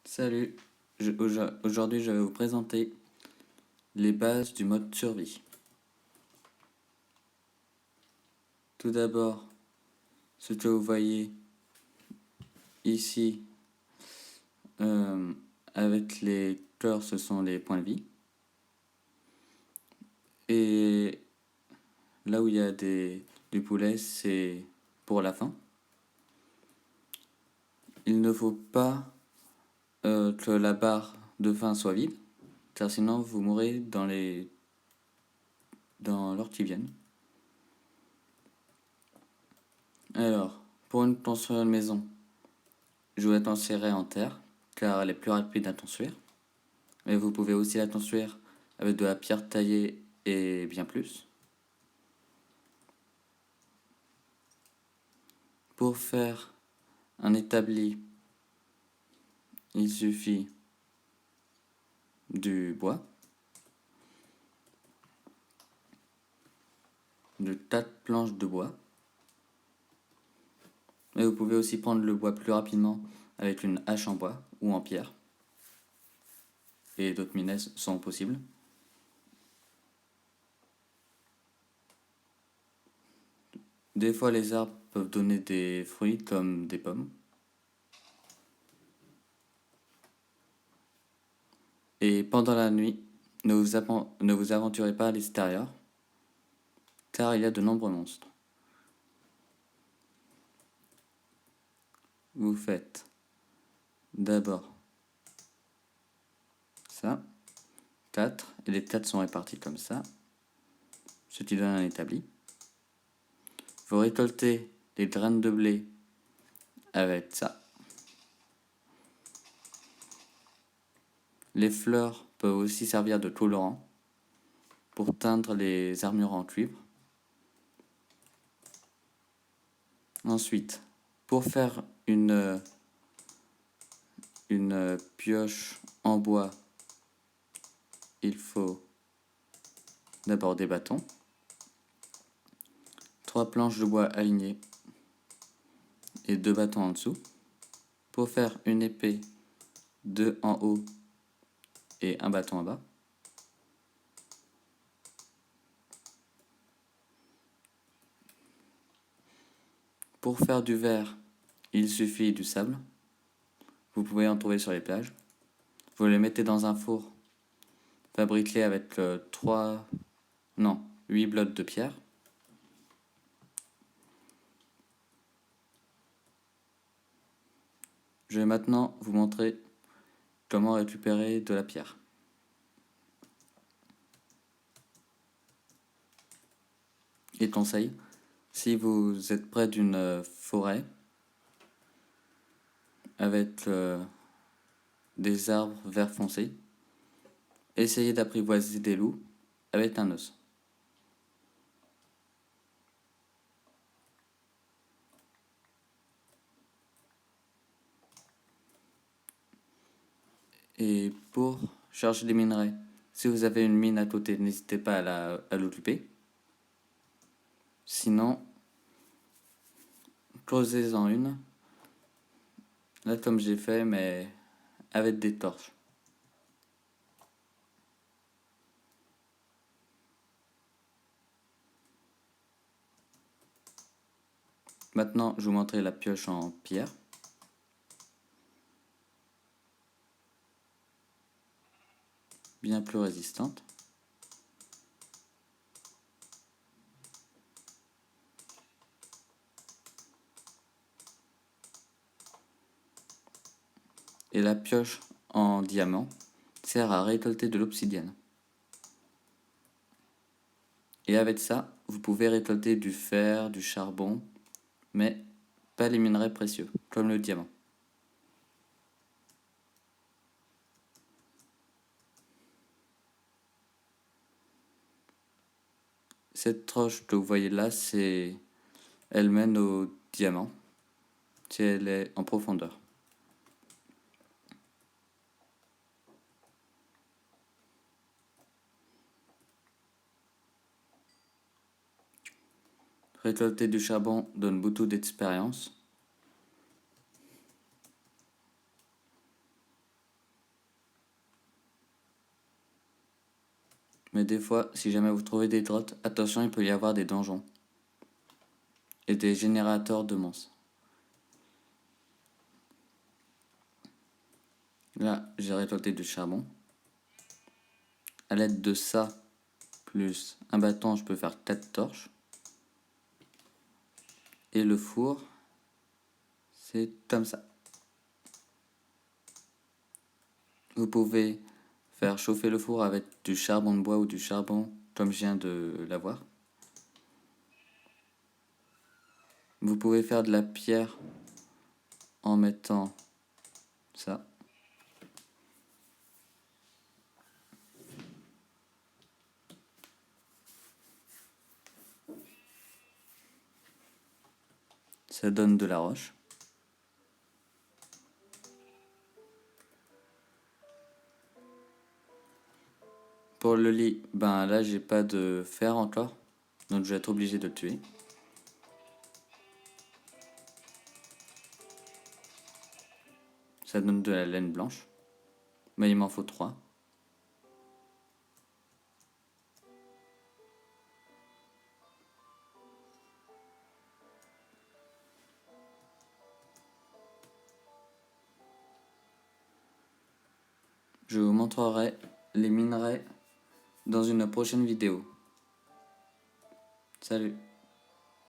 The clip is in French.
Salut, aujourd'hui je vais vous présenter les bases du mode survie. Tout d'abord, ce que vous voyez ici euh, avec les cœurs, ce sont les points de vie. Et là où il y a du poulet, c'est pour la fin. Il ne faut pas que la barre de faim soit vide, car sinon vous mourrez dans l'heure qui viennent. Alors, pour construire une maison, je vais construire en terre, car elle est plus rapide à construire. Mais vous pouvez aussi la construire avec de la pierre taillée et bien plus. Pour faire un établi, il suffit du bois, de 4 planches de bois. Mais vous pouvez aussi prendre le bois plus rapidement avec une hache en bois ou en pierre. Et d'autres mines sont possibles. Des fois, les arbres peuvent donner des fruits comme des pommes. Et pendant la nuit, ne vous aventurez pas à l'extérieur, car il y a de nombreux monstres. Vous faites d'abord ça, 4, et les 4 sont répartis comme ça, ce qui donne un établi. Vous récoltez les graines de blé avec ça. Les fleurs peuvent aussi servir de colorant pour teindre les armures en cuivre. Ensuite, pour faire une pioche en bois, il faut d'abord des bâtons, 3 planches de bois alignées et 2 bâtons en dessous. Pour faire une épée, 2 en haut et un bâton en bas. Pour faire du verre, il suffit du sable. Vous pouvez en trouver sur les plages. Vous le mettez dans un four fabriqué avec 8 blocs de pierre. Je vais maintenant vous montrer comment récupérer de la pierre. Et conseil, si vous êtes près d'une forêt avec des arbres vert foncé, essayez d'apprivoiser des loups avec un os. Et pour charger des minerais, si vous avez une mine à côté, n'hésitez pas à l'occuper. Sinon, creusez-en une. Là, comme j'ai fait, mais avec des torches. Maintenant, je vous montrerai la pioche en pierre. Bien plus résistante. Et la pioche en diamant sert à récolter de l'obsidienne. Et avec ça, vous pouvez récolter du fer, du charbon, mais pas les minerais précieux, comme le diamant. Cette roche que vous voyez là, elle mène au diamant, si elle est en profondeur. Récolter du charbon donne beaucoup d'expérience. Mais des fois, si jamais vous trouvez des grottes, attention, il peut y avoir des donjons. Et des générateurs de monstres. Là, j'ai récolté du charbon. À l'aide de ça, plus un bâton, je peux faire 4 torches. Et le four, c'est comme ça. Vous pouvez faire chauffer le four avec du charbon de bois ou du charbon comme je viens de l'avoir. Vous pouvez faire de la pierre en mettant ça. Ça donne de la roche. Pour le lit, ben là j'ai pas de fer encore, donc je vais être obligé de le tuer. Ça donne de la laine blanche, mais il m'en faut 3. Je vous montrerai les minerais dans une prochaine vidéo. Salut!